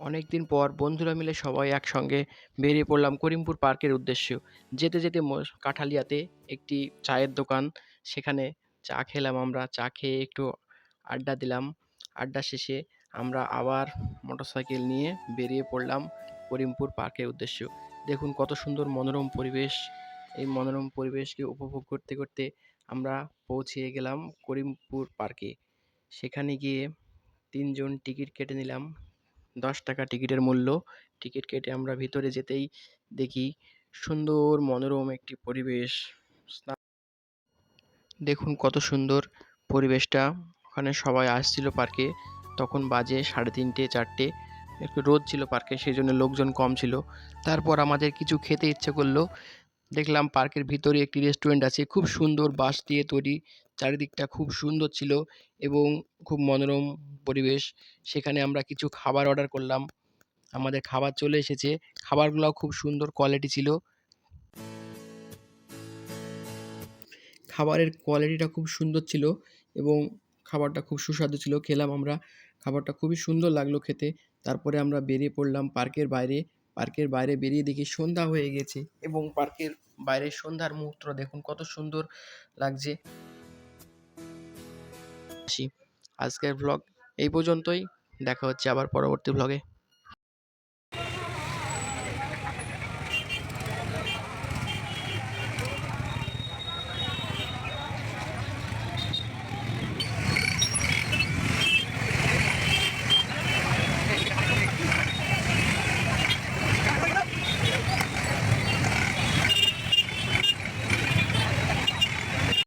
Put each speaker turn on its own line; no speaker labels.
অনেকদিন পর বন্ধুরা মিলে সবাই একসঙ্গে বেরিয়ে পড়লাম করিমপুর পার্কের উদ্দেশ্যে। যেতে যেতে কাঠালিয়াতে একটি চায়ের দোকান, সেখানে চা খেলাম আমরা। চা খেয়ে একটু আড্ডা দিলাম। আড্ডা শেষে আমরা আবার মোটরসাইকেল নিয়ে বেরিয়ে পড়লাম করিমপুর পার্কের উদ্দেশ্যে। দেখুন কত সুন্দর মনোরম পরিবেশ। এই মনোরম পরিবেশকে উপভোগ করতে করতে আমরা পৌঁছে গেলাম করিমপুর পার্কে। সেখানে গিয়ে ৩ জন টিকিট কেটে নিলাম। ৳১০ টিকিটের মূল্য। টিকিট কেটে আমরা ভিতরে যেতেই দেখি সুন্দর মনোরম একটি পরিবেশ। স্না দেখুন কত সুন্দর পরিবেশটা। ওখানে সবাই আসছিল পার্কে। তখন বাজে ৩:৩০ ৪টে। একটু রোদ ছিল পার্কে, সেজন্য লোকজন কম ছিল। তারপর আমাদের কিছু খেতে ইচ্ছে করল। দেখলাম পার্কের ভিতরে একটি রেস্টুরেন্ট আছে। খুব সুন্দর বাঁশ দিয়ে তৈরি। চারিদিকটা খুব সুন্দর ছিল এবং খুব মনোরম পরিবেশ। সেখানে আমরা কিছু খাবার অর্ডার করলাম। আমাদের খাবার চলে এসেছে। খাবারগুলাও খুব সুন্দর কোয়ালিটি ছিল। খাবারের কোয়ালিটিটা খুব সুন্দর ছিল এবং খাবারটা খুব সুস্বাদু ছিল। খেলাম আমরা। খাবারটা খুবই সুন্দর লাগলো খেতে। তারপরে আমরা বেরিয়ে পড়লাম পার্কের বাইরে। পার্কের বাইরে বেরিয়ে দেখি সন্ধ্যা হয়ে গেছে এবং পার্কের বাইরে সন্ধ্যার মুহূর্তটা দেখুন কত সুন্দর লাগছে। আসি। আজকের ভ্লগ এই পর্যন্তই। দেখা হচ্ছে আবার পরবর্তী ভ্লগে।